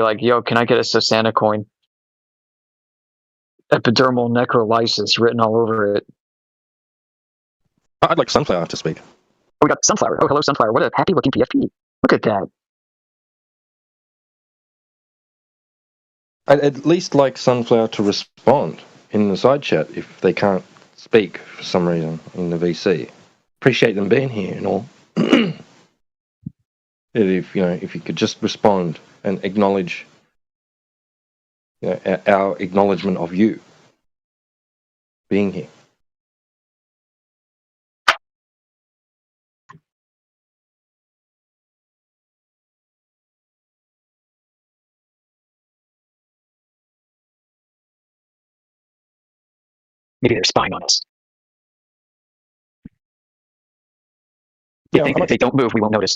like, yo, can I get a Sosana coin? Epidermal necrolysis written all over it. I'd like Sunflower to speak. Oh, we got Sunflower. Oh, hello, Sunflower. What a happy-looking PFP. Look at that. I'd at least like Sunflower to respond in the side chat if they can't speak for some reason in the VC. Appreciate them being here and all. If you could just respond and acknowledge our acknowledgement of you being here. Maybe they're spying on us. Yeah, if they don't move, we won't notice.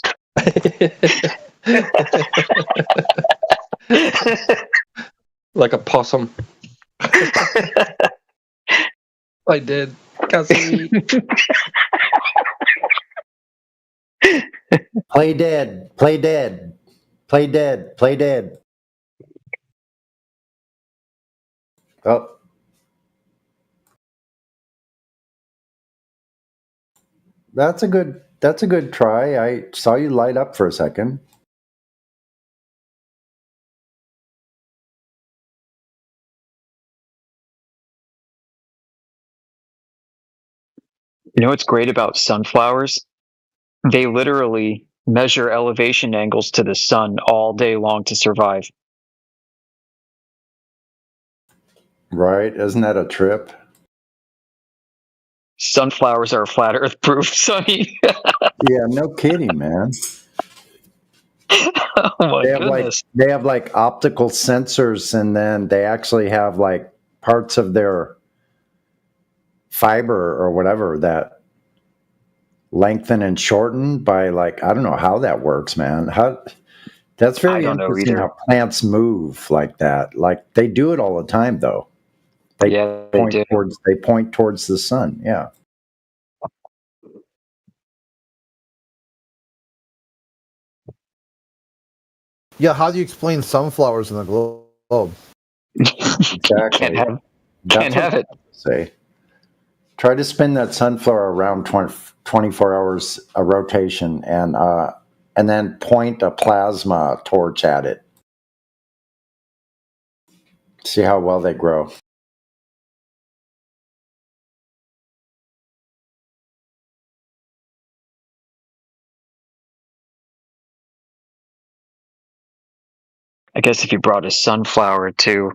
Like a possum. I did. Cassie. Play dead. Play dead. Play dead. Play dead. Oh. That's a good try. I saw you light up for a second. You know what's great about sunflowers? They literally measure elevation angles to the sun all day long to survive. Right? Isn't that a trip? Sunflowers are flat earth proof, Sonny. Yeah, no kidding, man. Oh my goodness. They have like optical sensors, and then they actually have like parts of their fiber or whatever that lengthen and shorten by like, I don't know how that works, man. That's very interesting how plants move like that. Like they do it all the time though. They point towards the sun. Yeah. Yeah, how do you explain sunflowers in the globe? Exactly. Can't have it. Say, try to spin that sunflower around 24 hours a rotation, and then point a plasma torch at it. See how well they grow. I guess if you brought a sunflower to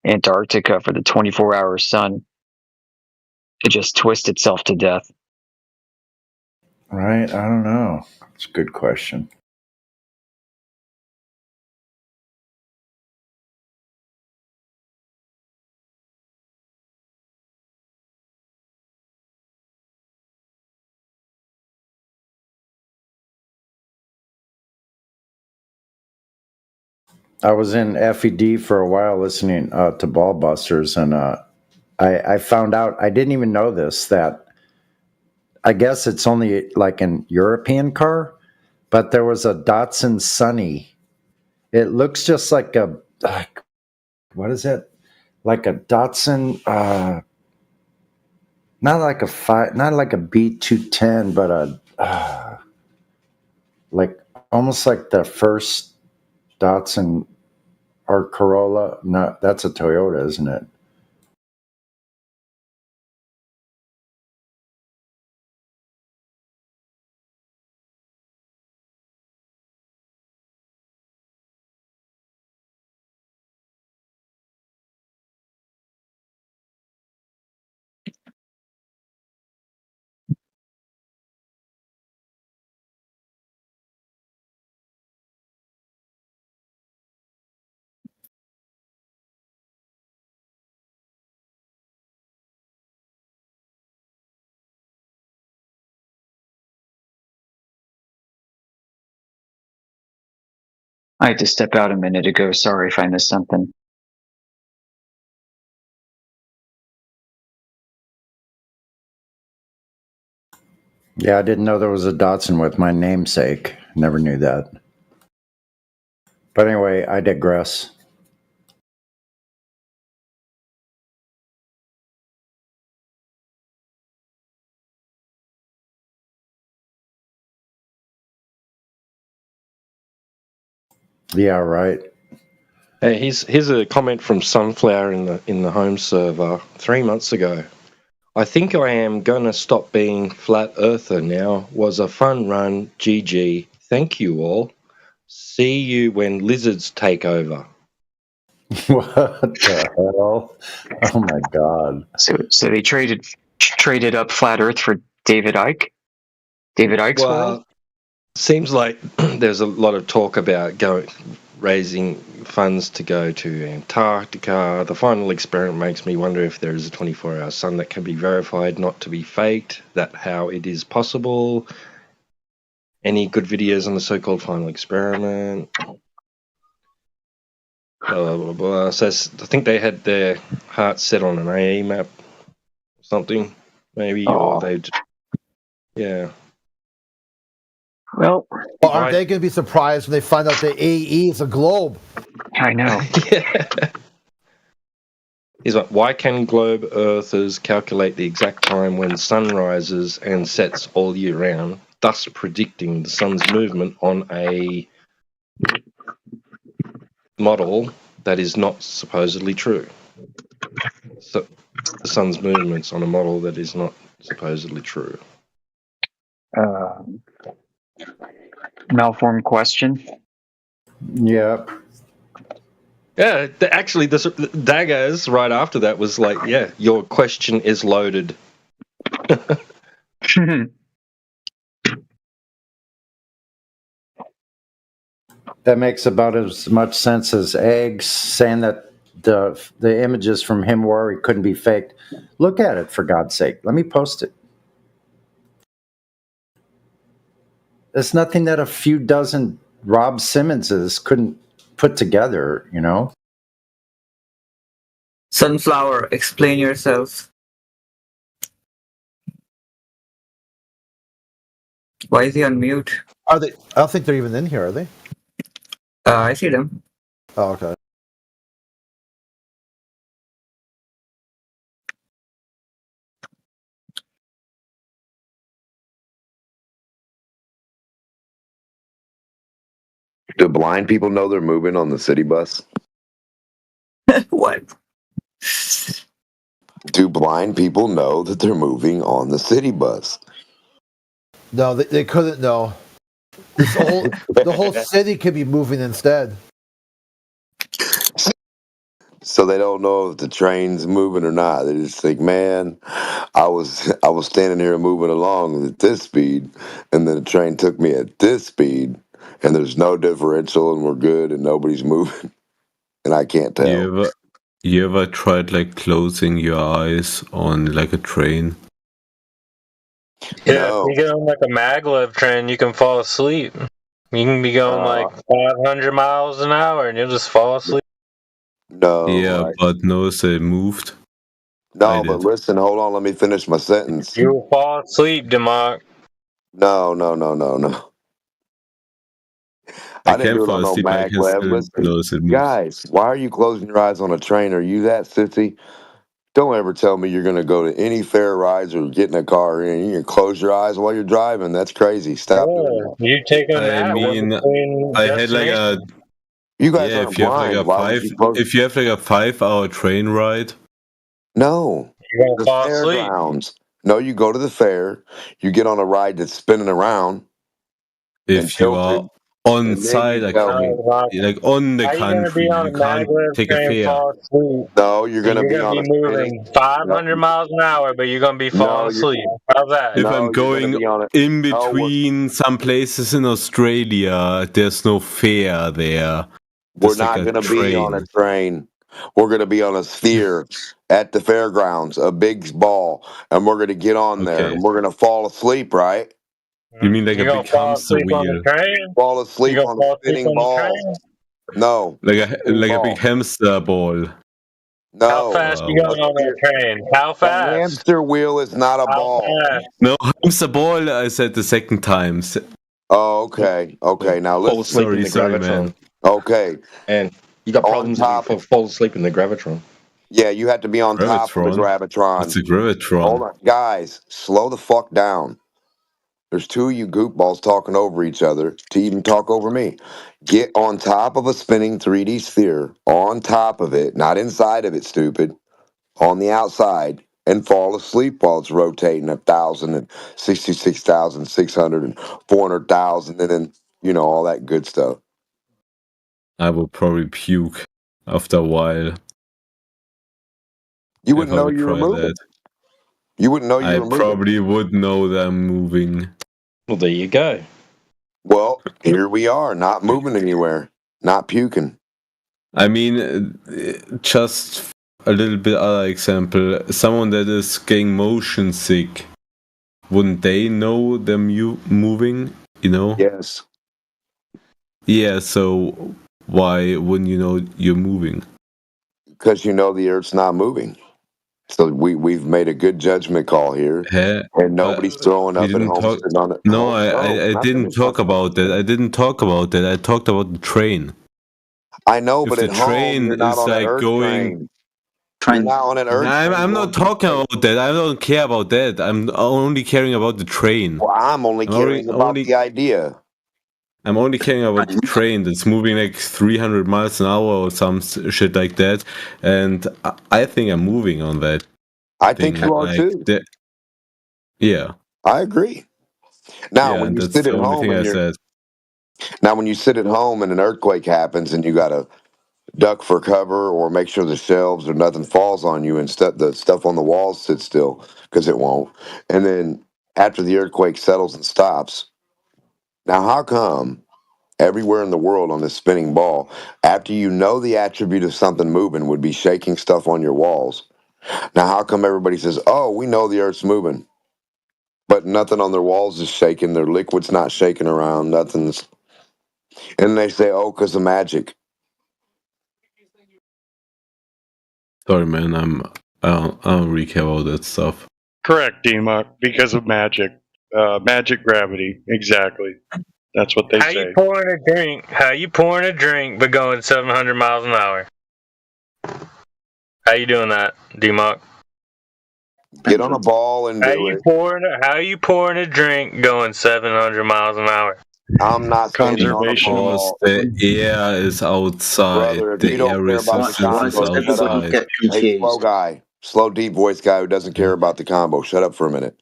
Antarctica for the 24-hour sun, it just twists itself to death. Right? I don't know. It's a good question. I was in FED for a while listening to Ball Busters, and I found out, I didn't even know this, that I guess it's only like an European car, but there was a Datsun Sunny. It looks just like what is it? Like a Datsun, not like a B210, but like almost like the first Datsun or Corolla. No, that's a Toyota, isn't it? I had to step out a minute ago. Sorry if I missed something. Yeah, I didn't know there was a Datsun with my namesake. Never knew that. But anyway, I digress. Yeah, right. Hey, here's a comment from Sunflower in the home server 3 months ago. I think I am gonna stop being flat earther now. Was a fun run. GG. Thank you all. See you when lizards take over. What the hell? Oh my god. So they traded up flat Earth for David Icke. David Icke's world. Seems like there's a lot of talk about raising funds to go to Antarctica. The final experiment makes me wonder if there is a 24-hour sun that can be verified not to be faked, that how it is possible. Any good videos on the so-called final experiment? Blah, blah, blah. So I think they had their hearts set on an AE map or something, maybe, or they'd... Yeah. Well, aren't they going to be surprised when they find out the AE is a globe? I know. Yeah. He's like, why can globe earthers calculate the exact time when the sun rises and sets all year round, thus predicting the sun's movement on a model that is not supposedly true? So the sun's movements on a model that is not supposedly true. Malformed question. Yeah. Yeah, actually, the daggers right after that was like, yeah, your question is loaded. That makes about as much sense as eggs saying that the images from Himawari couldn't be faked. Look at it, for God's sake. Let me post it. There's nothing that a few dozen Rob Simmonses couldn't put together, you know? Sunflower, explain yourself. Why is he on mute? Are they? I don't think they're even in here, are they? I see them. Oh, okay. Do blind people know they're moving on the city bus? What? Do blind people know that they're moving on the city bus? No, they couldn't know. The whole city could be moving instead. So they don't know if the train's moving or not. They just think, man, I was standing here moving along at this speed, and then the train took me at this speed, and there's no differential, and we're good, and nobody's moving, and I can't tell. You ever tried like closing your eyes on like a train? Yeah, No. if you get on like a maglev train, you can fall asleep. You can be going like 500 miles an hour and you'll just fall asleep. No. Yeah, but no, they moved. No, but listen, hold on, let me finish my sentence. You will fall asleep, Democ. No. I didn't can't do it fall on no asleep. I can maglev. still Listen, close it. guys, why are you closing your eyes on a train? Are you that sissy? Don't ever tell me you're going to go to any fair rides or get in a car and you can close your eyes while you're driving. That's crazy. Stop doing that. You take a I nap mean, between I had like a You guys yeah. aren't If you have like blind. a Why would you close? if you have like a 5-hour train ride, No, you're gonna the fall asleep. fairgrounds. No, you go to the fair. You get on a ride that's spinning around. if you are tilted, on and then site, you tell me. like on the How you gonna country, be on you a can't maglev take a train, fare. fall asleep? No, you're going to You're be gonna on be a spinning. moving 500 miles an hour, but you're gonna be falling asleep. How's that? If No, I'm you're going to going be on it. in between some places in Australia, there's no fare there. We're There's like not a going to be on a train. train. We're going to be on a sphere at the fairgrounds, a big ball, and we're going to get on there Okay. and we're going to fall asleep, right? You mean like You're a gonna big fall hamster asleep on the wheel? train? Fall You asleep gonna on the fall asleep spinning on the balls. train? No. Like Spinning a ball. big hamster ball. How No. fast you going on that train? How A fast? hamster wheel is not a How ball. fast? No, hamster ball, I said the second time. Oh, okay. Okay, now Fall listen. asleep in the Sorry, graviton. man. Okay. And you got On problems if you top. fall asleep in the gravitron. Yeah, you have to be on top of the Gravitron. What's gravitron. a gravitron? Hold on, guys, slow the fuck down. There's two of you goopballs talking over each other to even talk over me. Get on top of a spinning 3D sphere, on top of it, not inside of it, stupid, on the outside, and fall asleep while it's rotating 1,000 and 66,600 and 400,000, and then, you know, all that good stuff. I will probably puke after a while. You if wouldn't I know would you were try moving. that. You wouldn't know you I were moving. probably would know that I'm moving. Well, there you go. Well, here we are, not moving anywhere, not puking. I mean, just a little bit other example. Someone that is getting motion sick, wouldn't they know they're moving? You know? Yes. Yeah. So why wouldn't you know you're moving? Because you know the Earth's not moving. So we've made a good judgment call here, Huh? and nobody's throwing We up at didn't home talk. sitting on it. No, No, I nothing didn't is talk talking about that. I didn't talk about that. I talked about the train. I know, If but the at home train you're not is on an like Earth going, train. You're not on an Earth train. I'm going not through talking space. about that. I don't care about that. I'm only caring about the train. Well, I'm only I'm only, caring about only the idea. I'm only caring about the train that's moving like 300 miles an hour or some shit like that, and I think I'm moving on that I think thing. you are Like too. that, yeah, I agree. Now, yeah, when and you that's sit the at only home thing I and said. when you sit at home and an earthquake happens and you got to duck for cover or make sure the shelves or nothing falls on you and the stuff on the walls sits still because it won't. And then after the earthquake settles and stops, now how come everywhere in the world on this spinning ball, after you know the attribute of something moving would be shaking stuff on your walls? Now how come everybody says, "Oh, we know the Earth's moving," but nothing on their walls is shaking, their liquid's not shaking around, nothing's, and they say, "Oh, because of magic." Sorry, man. I don't really care about that stuff. Correct, Democ, because of magic. Magic gravity. Exactly. That's what they How you say. pouring a drink? How you pouring a drink but going 700 miles an hour? How you doing that, DMOC? Get on a ball and do it. How you pouring a drink going 700 miles an hour? I'm not standing on a Conservation. Because ball. the air is outside. Brother, if you The air don't care about the resistance is combo, shut up. outside. Hey, slow guy, slow deep voice guy who doesn't care about the combo, shut up for a minute.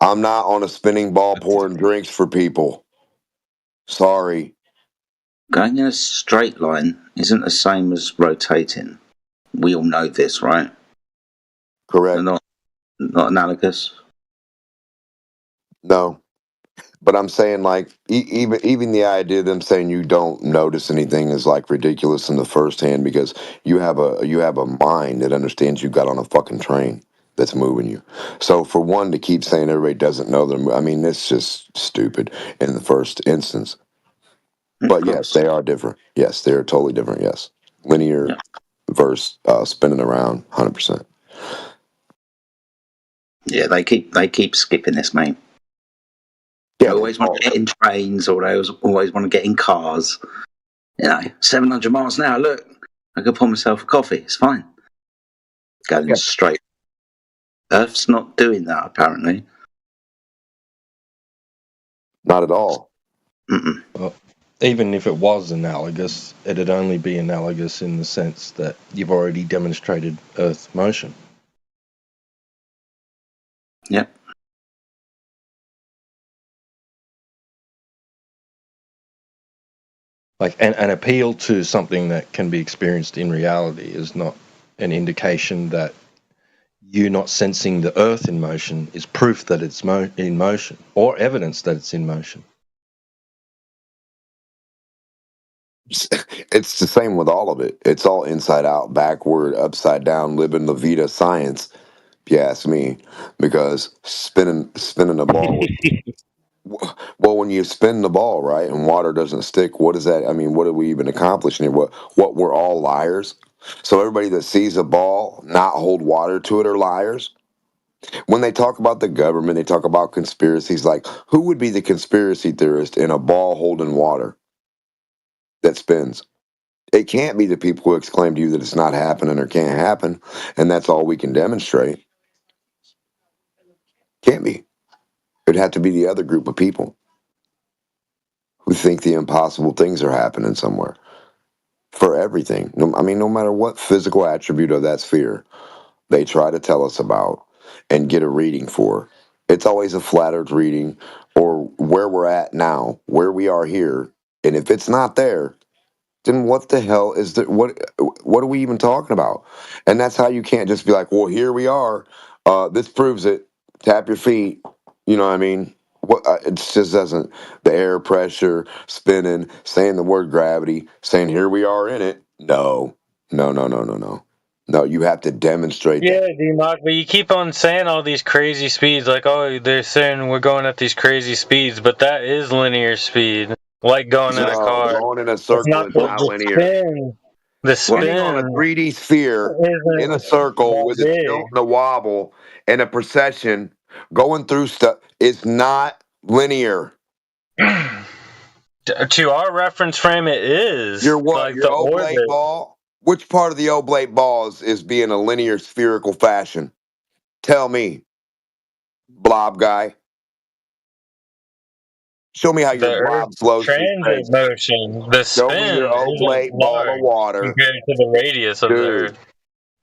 I'm not on a spinning ball pouring drinks for people. Sorry. Going in a straight line isn't the same as rotating. We all know this, right? Correct. They're not analogous. No. But I'm saying, like, even the idea of them saying you don't notice anything is like ridiculous in the first hand because you have a mind that understands you got on a fucking train that's moving you. So for one to keep saying everybody doesn't know them, I mean, it's just stupid in the first instance. But yes, they are different. Yes, they are totally different. Yes, linear versus spinning around, 100%. Yeah, they keep skipping this, mate. Yeah, They always want to get in trains, or they always want to get in cars. 700 miles an hour. Look, I could pour myself a coffee. It's fine. Going straight. Earth's not doing that, apparently. Not at all. Mm-mm. Well, even if it was analogous, it'd only be analogous in the sense that you've already demonstrated Earth motion. Yep. Like an appeal to something that can be experienced in reality is not an indication that you not sensing the Earth in motion is proof that it's in motion or evidence that it's in motion. It's the same with all of it. It's all inside out, backward, upside down, living La Vida science, if you ask me, because spinning the ball. Well, when you spin the ball, right, and water doesn't stick, what is that? I mean, what are we even accomplishing here? What we're all liars? So everybody that sees a ball not hold water to it are liars? When they talk about the government, they talk about conspiracies, like who would be the conspiracy theorist in a ball holding water that spins? It can't be the people who exclaim to you that it's not happening or can't happen, and that's all we can demonstrate. Can't be. It'd have to be the other group of people who think the impossible things are happening somewhere for everything. I mean, no matter what physical attribute of that sphere they try to tell us about and get a reading for, it's always a flat earth reading or where we're at now, where we are here. And if it's not there, then what the hell is that? What are we even talking about? And that's how you can't just be like, well, here we are. This proves it. Tap your feet. You know what I mean? What it just doesn't. The air pressure, spinning, saying the word gravity, saying here we are in it. No, no, no, no, no, no. No, you have to demonstrate Yeah, that. DMOC, but you keep on saying all these crazy speeds, like, oh, they're saying we're going at these crazy speeds, but that is linear speed, like going in a No, car. going in a It's circle not is the, not the linear. spin. The Spinning on a spin 3D sphere in a isn't circle that with a big. tilt and a wobble and a precession going through stuff is not linear. To our reference frame, it is. Your what? Like Your the oblate orbit. ball? Which part of the oblate ball is being a linear spherical fashion? Tell me, blob guy. Show me how The your Earth blob flows through transit space. motion. The Show me your spin isn't oblate ball of large water. compared to the radius of the Dude,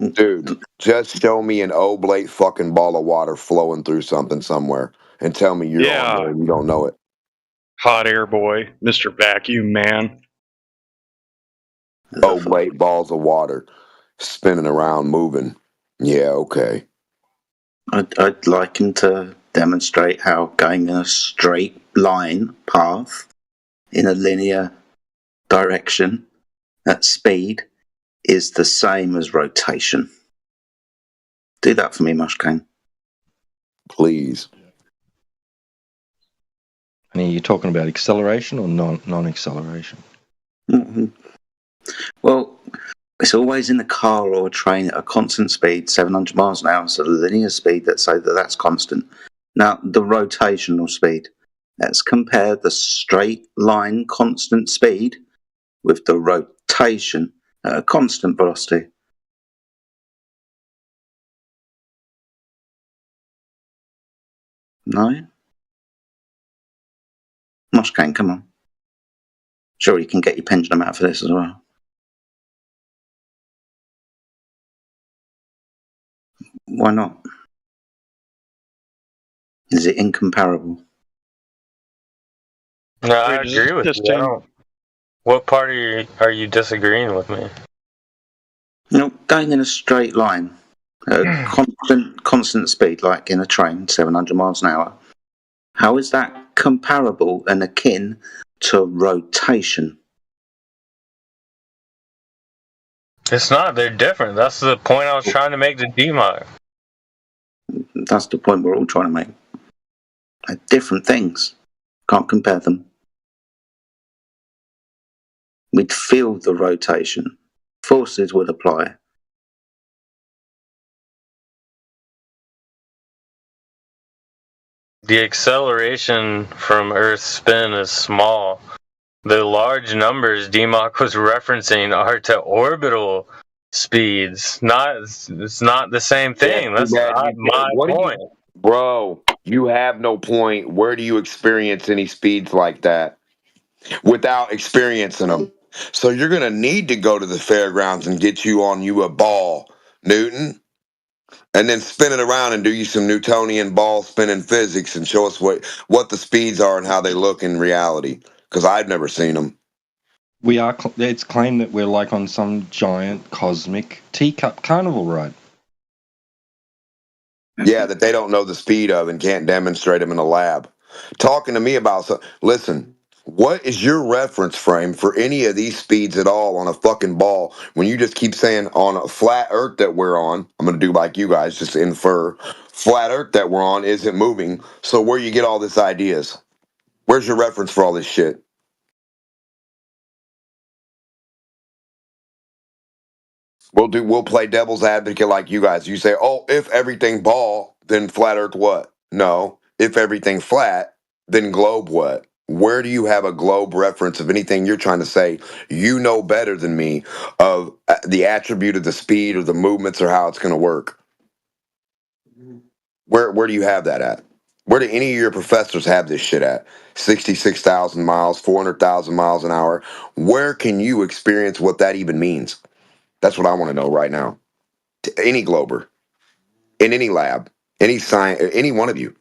Earth. dude, just show me an oblate fucking ball of water flowing through something somewhere and tell me you're on there Yeah, and you don't know it. hot air boy, Mr. Vacuum Man. Oblate balls of water spinning around, moving. Yeah, okay. I'd like him to demonstrate how going in a straight line path in a linear direction at speed is the same as rotation. Do that for me, MushCain. Please. And are you talking about acceleration or non-acceleration? Mm-hmm. Well, it's always in the car or a train at a constant speed, 700 miles an hour, so the linear speed, let's say that's constant. Now, the rotational speed, let's compare the straight line constant speed with the rotation at a constant velocity. No? MushCain, come on. Sure, you can get your pendulum out for this as well. Why not? Is it incomparable? No, I Wait, is this agree with the you. I same? don't. What part are you disagreeing with me? Going in a straight line at a constant speed, like in a train, 700 miles an hour. How is that comparable and akin to rotation? It's not. They're different. That's the point I was trying to make to DMOC. That's the point we're all trying to make. They're different things. Can't compare them. We'd feel the rotation. Forces would apply. The acceleration from Earth's spin is small. The large numbers DMOC was referencing are to orbital speeds. It's not the same Yeah, thing. too That's bad not you can't. my What do you, point. bro? You have no point. Where do you experience any speeds like that without experiencing them? So you're gonna need to go to the fairgrounds and get you a ball, Newton, and then spin it around and do you some Newtonian ball spinning physics and show us what the speeds are and how they look in reality. Because I've never seen them. We are. It's claimed that we're like on some giant cosmic teacup carnival ride. Yeah, that they don't know the speed of and can't demonstrate them in a lab. Talking to me about listen, what is your reference frame for any of these speeds at all on a fucking ball when you just keep saying on a flat earth that we're on, I'm going to do like you guys, just infer flat earth that we're on isn't moving. So where you get all these ideas? Where's your reference for all this shit? We'll play devil's advocate like you guys. You say, "Oh, if everything ball, then flat earth what?" No. If everything flat, then globe what? Where do you have a globe reference of anything you're trying to say? You know better than me of the attribute of the speed or the movements or how it's going to work. Where do you have that at? Where do any of your professors have this shit at? 66,000 miles, 400,000 miles an hour. Where can you experience what that even means? That's what I want to know right now. To any glober, in any lab, any science, any one of you.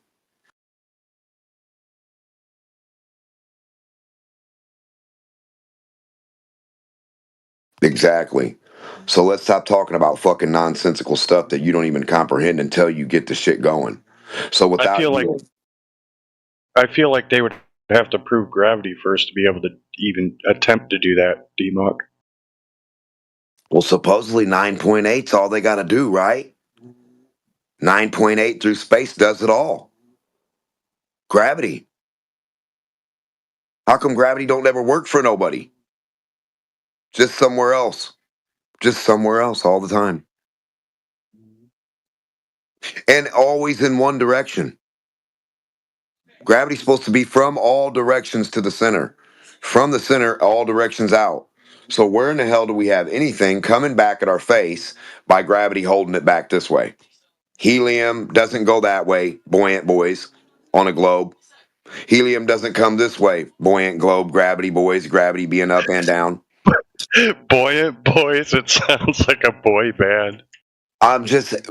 Exactly. So let's stop talking about fucking nonsensical stuff that you don't even comprehend until you get the shit going. So without I feel like they would have to prove gravity first to be able to even attempt to do that, DEMOC. well, supposedly 9.8's all they got to do, right? 9.8 through space does it all. Gravity. How come gravity don't ever work for nobody? Just somewhere else. Just somewhere else all the time. And always in one direction. Gravity's supposed to be from all directions to the center. From the center, all directions out. So where in the hell do we have anything coming back at our face by gravity holding it back this way? Helium doesn't go that way, buoyant boys, on a globe. Helium doesn't come this way, buoyant globe, gravity boys, gravity being up and down. Buoyant Boys, it sounds like a boy band.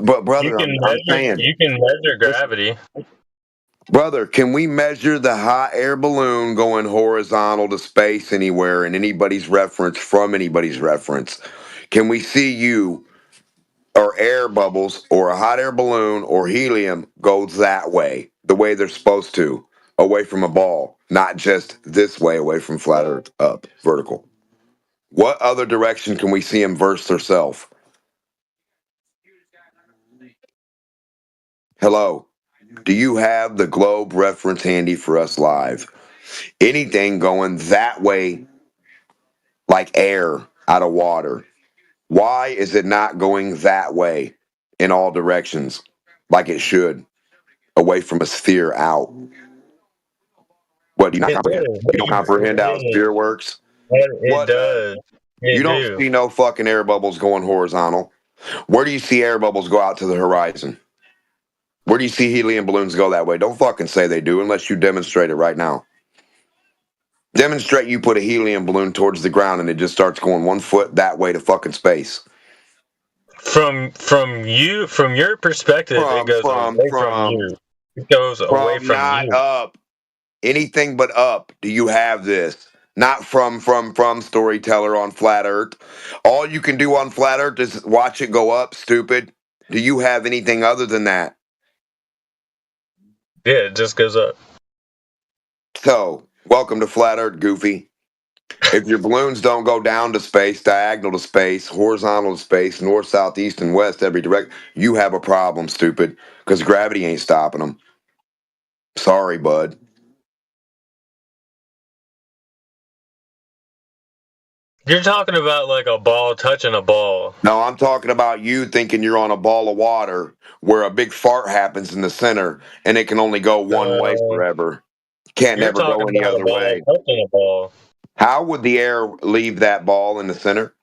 But brother, I'm saying. You can measure gravity. Brother, can we measure the hot air balloon going horizontal to space anywhere in anybody's reference from anybody's reference? Can we see you or air bubbles or a hot air balloon or helium goes that way, the way they're supposed to, away from a ball, not just this way away from flat earth, up, vertical? What other direction can we see them verse themselves? Hello, do you have the globe reference handy for us live? Anything going that way like air out of water. Why is it not going that way in all directions like it should, away from a sphere out? What, do you not It comprehend? does. You don't comprehend how a sphere works? It What does? does. You It don't do. see no fucking air bubbles going horizontal. Where do you see air bubbles go out to the horizon? Where do you see helium balloons go that way? Don't fucking say they do unless you demonstrate it right now. Demonstrate you put a helium balloon towards the ground and it just starts going 1 foot that way to fucking space. From your perspective, it goes away from you. It goes away from not you. up. Anything but up. Do you have this? Not from storyteller on flat earth. All you can do on flat earth is watch it go up, stupid. Do you have anything other than that? Yeah, it just goes up. So, welcome to flat earth, goofy. If your balloons don't go down to space, diagonal to space, horizontal to space, north, south, east, and west, every direct, you have a problem, stupid, because gravity ain't stopping them. Sorry, bud. You're talking about like a ball touching a ball. No, I'm talking about you thinking you're on a ball of water where a big fart happens in the center and it can only go one way forever. Can't You're never go talking any about a other ball way. touching a ball. How would the air leave that ball in the center?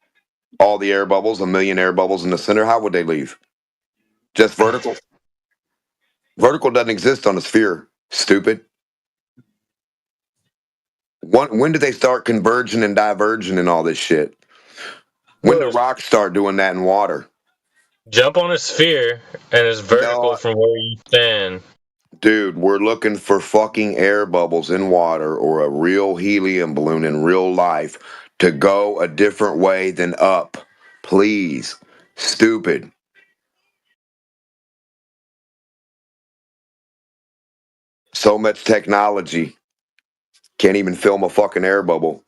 All the air bubbles, a million air bubbles in the center, how would they leave? Just vertical? Vertical doesn't exist on a sphere, stupid. When do they start converging and diverging and all this shit? When do rocks start doing that in water? Jump on a sphere and it's vertical No, from where you stand. dude, we're looking for fucking air bubbles in water or a real helium balloon in real life to go a different way than up. Please. Stupid. So much technology. Can't even film a fucking air bubble.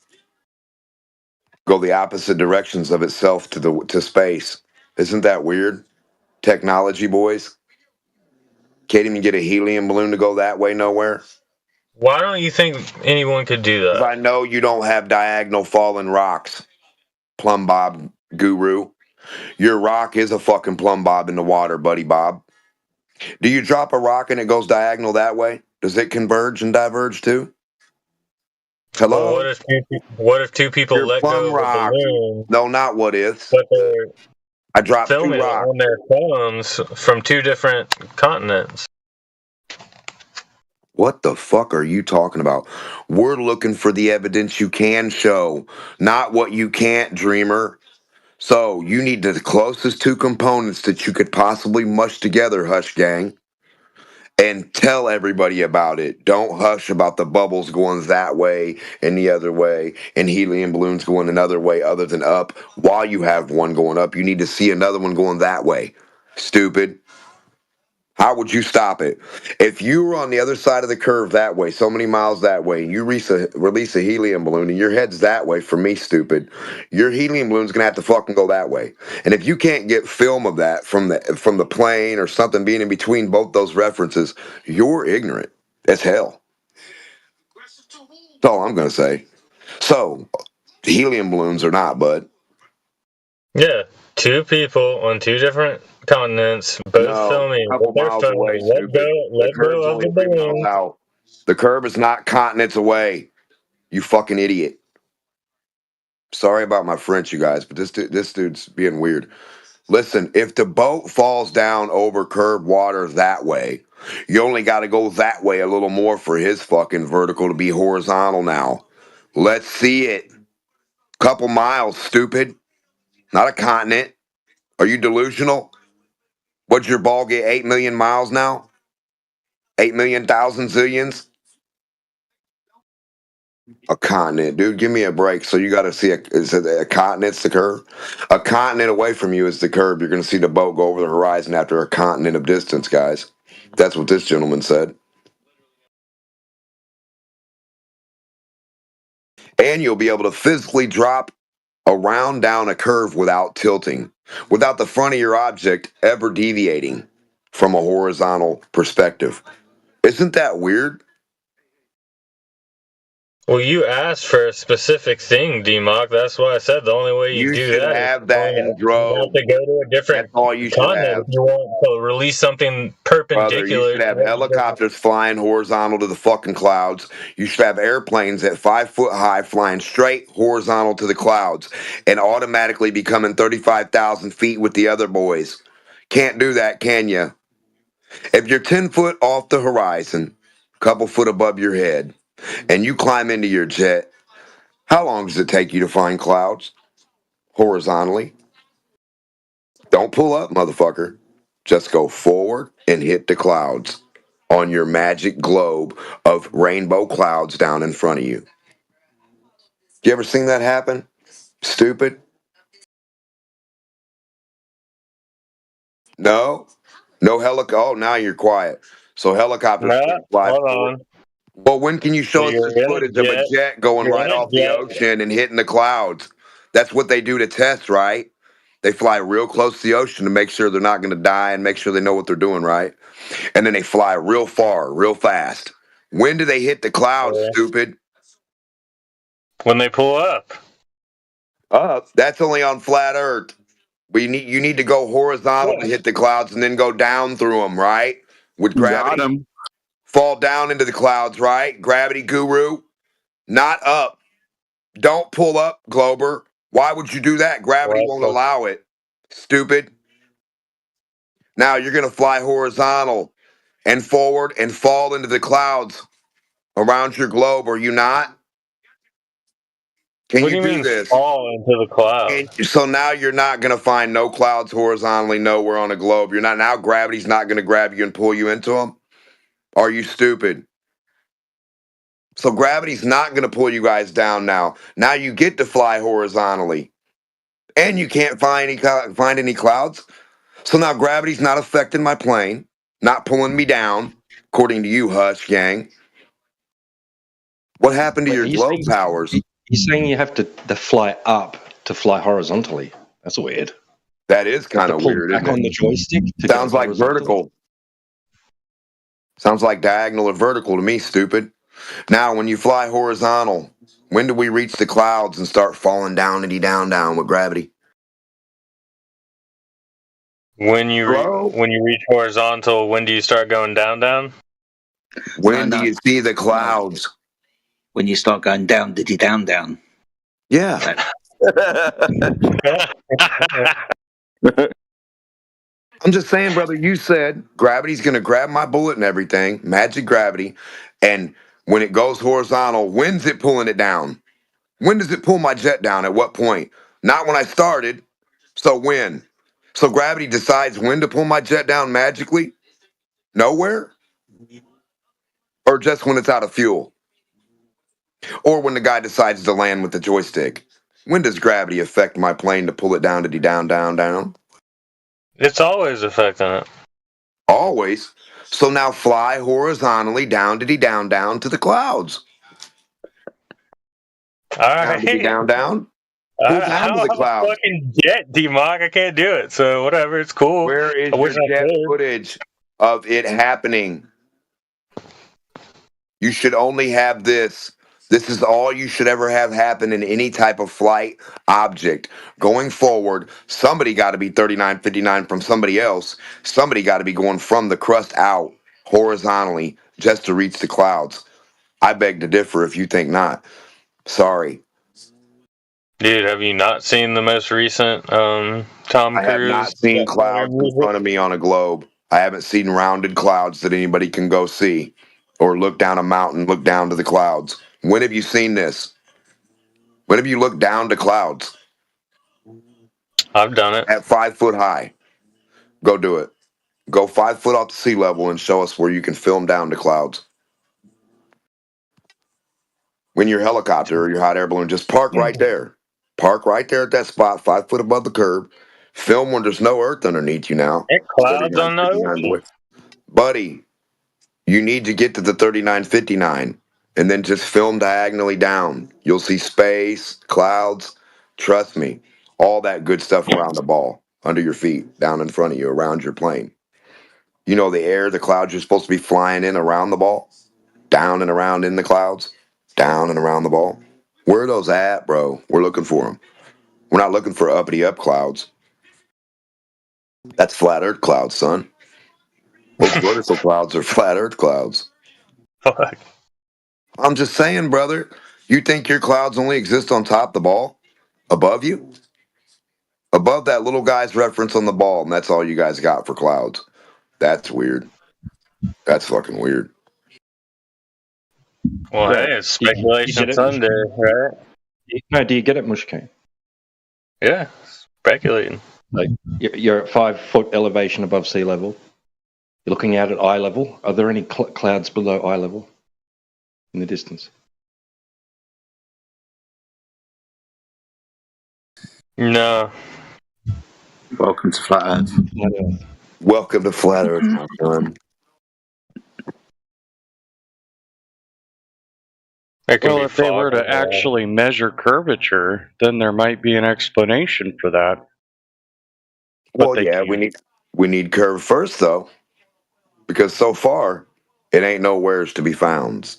Go the opposite directions of itself to space. Isn't that weird? Technology, boys. Can't even get a helium balloon to go that way nowhere. Why don't you think anyone could do Because that? I know you don't have diagonal falling rocks, Plumbob-Guru. Your rock is a fucking plumb bob in the water, buddy Bob. Do you drop a rock and it goes diagonal that way? Does it converge and diverge too? Hello? Well, what if two people They're let plum go of a rocks. balloon, No, not what ifs. but they're I dropped 2 filming it rocks. on their phones from 2 different continents? What the fuck are you talking about? We're looking for the evidence you can show, not what you can't, dreamer. So you need the closest 2 components that you could possibly mush together, Hush Gang, and tell everybody about it. Don't hush about the bubbles going that way and the other way, and helium balloons going another way other than up. While you have one going up, you need to see another one going that way. Stupid. How would you stop it? If you were on the other side of the curve that way, so many miles that way, and you release a helium balloon and your head's that way, for me, stupid, your helium balloon's gonna have to fucking go that way. And if you can't get film of that from the plane or something being in between both those references, you're ignorant as hell. That's all I'm gonna say. So, helium balloons or not, bud. Yeah, 2 people on 2 different continents, both No, a filming with couple their miles phone. away, stupid. The Let curve's go of only the 3 miles balloon. out. The curve is not continents away. You fucking idiot. Sorry about my French, you guys, but this dude's being weird. Listen, if the boat falls down over curved water that way, you only got to go that way a little more for his fucking vertical to be horizontal now. Let's see it. Couple miles, stupid. Not a continent. Are you delusional? What'd your ball get? 8 million miles now? 8 million thousand zillions? A continent, dude. Give me a break. So you got to see a continent's the curve. A continent away from you is the curve. You're going to see the boat go over the horizon after a continent of distance, guys. That's what this gentleman said. And you'll be able to physically drop around down a curve without tilting, without the front of your object ever deviating from a horizontal perspective. Isn't that weird? Well, you asked for a specific thing, DMOC. That's why I said the only way you You do should that is have that in you have droves. to go to a different That's all you should continent have. if you want to release something Brother, you perpendicular should to have what you just. helicopters flying horizontal to the fucking clouds. You should have airplanes at 5 foot high flying straight horizontal to the clouds and automatically becoming 35,000 feet with the other boys. Can't do that, can you? If you're 10 foot off the horizon, a couple foot above your head, and you climb into your jet, how long does it take you to find clouds horizontally? Don't pull up, motherfucker. Just go forward and hit the clouds on your magic globe of rainbow clouds down in front of you. You ever seen that happen? Stupid? No? No helicopter. Oh, now you're quiet. So helicopters Nah, couldn't fly hold forward. on. Well, when can you So show us you're this in a footage of a jet. jet going You're right in a off the jet. ocean and hitting the clouds? That's what they do to test, right? They fly real close to the ocean to make sure they're not going to die and make sure they know what they're doing, right? And then they fly real far, real fast. When do they hit the clouds, stupid? When they pull up. Up. That's only on flat Earth. You need to go horizontal to hit the clouds and then go down through them, right? With Got gravity. him. Fall down into the clouds, right? Gravity guru. Not up. Don't pull up, Glober. Why would you do that? Gravity won't allow it. Stupid. Now you're going to fly horizontal and forward and fall into the clouds around your globe, are you not? Can What you do you do mean this? fall into the cloud? And so now you're not going to find no clouds horizontally nowhere on a globe. You're not now gravity's not going to grab you and pull you into them. Are you stupid? So gravity's not going to pull you guys down now. Now you get to fly horizontally, and you can't find any clouds. So now gravity's not affecting my plane, not pulling me down, according to you, Hush Gang. What happened to Wait, your glow powers? he's saying you have to fly up to fly horizontally. That's weird. That is You have kind to of pull weird, back isn't on it? the joystick to go Sounds like horizontal. vertical. Sounds like diagonal or vertical to me, stupid. Now, when you fly horizontal, when do we reach the clouds and start falling down down with gravity? When you Hello? reach horizontal, when do you start going down? When do No. you see the clouds? when you start going down, diddy down, down. Yeah. I'm just saying, brother, you said gravity's going to grab my bullet and everything, magic gravity, and when it goes horizontal, when's it pulling it down? When does it pull my jet down? At what point? Not when I started. So when? So gravity decides when to pull my jet down magically? Nowhere? Or just when it's out of fuel? Or when the guy decides to land with the joystick? When does gravity affect my plane to pull it down, down, down, down? It's always affecting it. Always. So now fly horizontally down, down, down to the clouds. All Down, right. down, down. Pull down to How the I'm a clouds. fucking jet, DEMOCH? I can't do it. So whatever, it's cool. Where is I wish your I jet could. footage of it happening? You should only have this. This is all you should ever have happen in any type of flight object. Going forward, somebody got to be 3959 from somebody else. Somebody got to be going from the crust out horizontally just to reach the clouds. I beg to differ if you think not. Sorry. Dude, have you not seen the most recent Tom I have Cruise not seen Jet Fighter clouds in movie? front of me on a globe. I haven't seen rounded clouds that anybody can go see or look down a mountain, look down to the clouds. When have you seen this? When have you looked down to clouds I've done it. at 5 foot high? Go do it. Go 5 foot off the sea level and show us where you can film down to clouds. When your helicopter or your hot air balloon, just park right there. Park right there at that spot, 5 foot above the curb. Film when there's no earth underneath you now. It It's clouds on the 3959 boy. ocean. Buddy, you need to get to the 3959 and then just film diagonally down. You'll see space, clouds. Trust me, all that good stuff around the ball, under your feet, down in front of you, around your plane. You know, the air, the clouds you're supposed to be flying in around the ball, down and around in the clouds, down and around the ball. Where are those at, bro? We're looking for them. We're not looking for uppity-up clouds. That's flat earth clouds, son. Those vertical clouds are flat earth clouds. Fuck. I'm just saying, brother, you think your clouds only exist on top of the ball? Above you? Above that little guy's reference on the ball, and that's all you guys got for clouds. That's weird. That's fucking weird. Well, Yeah. hey, it's Do you speculation get it? Sunday, right? No, do you get it, MushCain? Yeah, speculating. Like you're at 5 foot elevation above sea level. You're looking out at eye level. Are there any clouds below eye level in the distance? No. Welcome to Flat Earth. Welcome to Flat Earth, my son. Well, if they were to actually measure curvature, then there might be an explanation for that. But Well, yeah, we need curve first though, because so far it ain't nowheres to be found.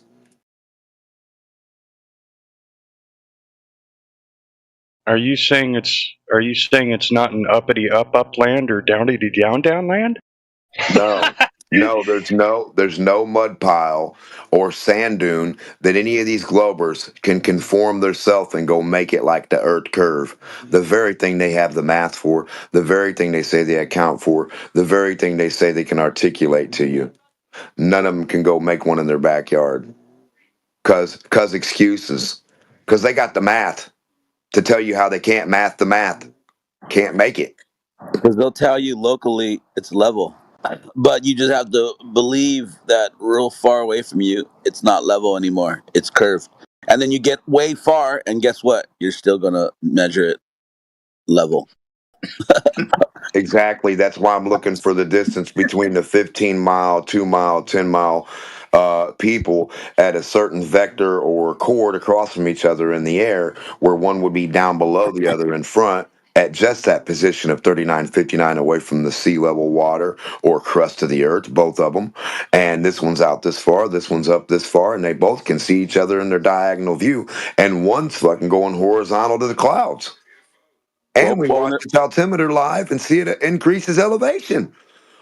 Are you saying it's not an uppity-up upland or downy down land? No, there's no mud pile or sand dune that any of these globers can conform theirself and go make it like the Earth curve. The very thing they have the math for, the very thing they say they account for, the very thing they say they can articulate to you. None of them can go make one in their backyard. Cause excuses. Cause they got the math to tell you how they can't math the math. Can't make it. Because they'll tell you locally it's level, but you just have to believe that real far away from you, it's not level anymore. It's curved. And then you get way far, and guess what? You're still going to measure it level. Exactly. That's why I'm looking for the distance between the 15 mile, 2 mile, 10 mile people at a certain vector or chord across from each other in the air, where one would be down below the other in front at just that position of 3959 away from the sea level water or crust of the earth, both of them. And this one's out this far, this one's up this far, and they both can see each other in their diagonal view. And one's fucking going horizontal to the clouds. And we watch the altimeter live and see it increase his elevation.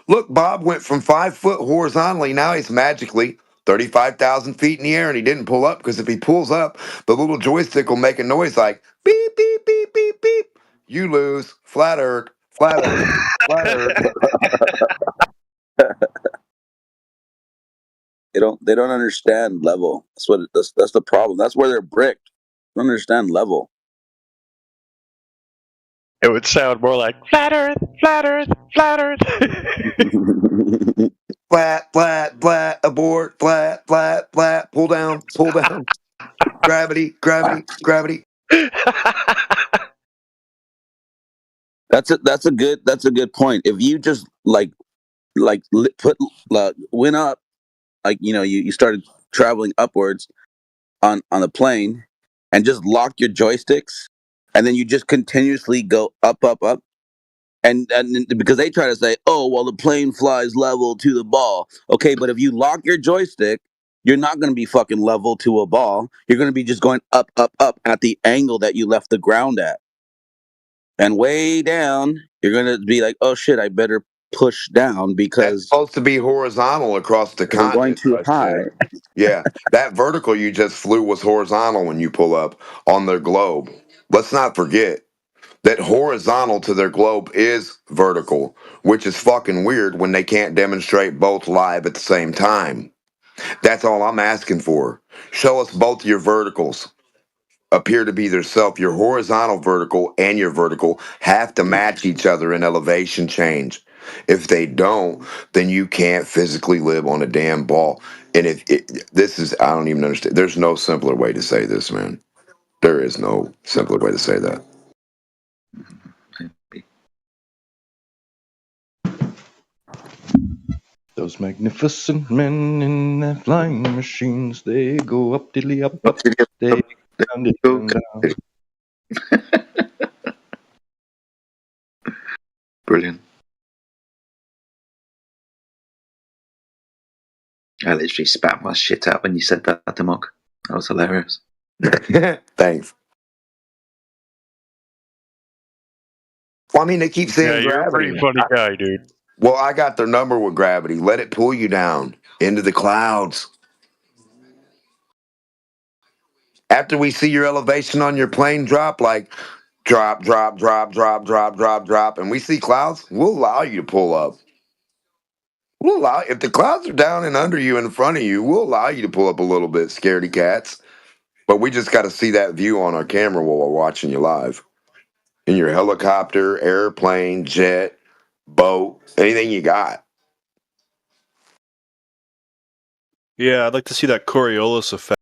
Look, Bob went from 5 foot horizontally. Now he's magically 35,000 feet in the air, and he didn't pull up because if he pulls up, the little joystick will make a noise like beep, beep, beep, beep, beep. You lose. Flat Earth, flat Earth, flat Earth. They don't understand level. That's the problem. That's where they're bricked. They don't understand level. It would sound more like flat Earth, flat Earth, flat Earth. Flat, flat, flat, abort, flat, flat, flat, pull down, gravity, gravity, gravity. That's a good point. If you just went up, like you started traveling upwards on a plane, and just lock your joysticks, and then you just continuously go up, up, up. And because they try to say, oh, well, the plane flies level to the ball. Okay, but if you lock your joystick, you're not going to be fucking level to a ball. You're going to be just going up, up, up at the angle that you left the ground at. And way down, you're going to be like, oh shit, I better push down That's because supposed to be horizontal across the I'm going continent. too high. Yeah, that vertical you just flew was horizontal when you pull up on their globe. Let's not forget that horizontal to their globe is vertical, which is fucking weird when they can't demonstrate both live at the same time. That's all I'm asking for. Show us both your verticals appear to be their self. Your horizontal vertical and your vertical have to match each other in elevation change. If they don't, then you can't physically live on a damn ball. And this is, I don't even understand. There's no simpler way to say this, man. There is no simpler way to say that. Those magnificent men in their flying machines, they go up, diddly up, up, they down, diddly down. Brilliant. I literally spat my shit out when you said that, Democ. That was hilarious. Thanks. Well, I mean, they keep saying Yeah, you're a gravity. pretty funny guy, dude. Well, I got their number with gravity. Let it pull you down into the clouds. After we see your elevation on your plane drop, like drop, drop, drop, drop, drop, drop, drop, and we see clouds, we'll allow you to pull up. We'll allow, if the clouds are down and under you in front of you, we'll allow you to pull up a little bit, scaredy cats. But we just got to see that view on our camera while we're watching you live. In your helicopter, airplane, jet, boat, anything you got. Yeah, I'd like to see that Coriolis effect.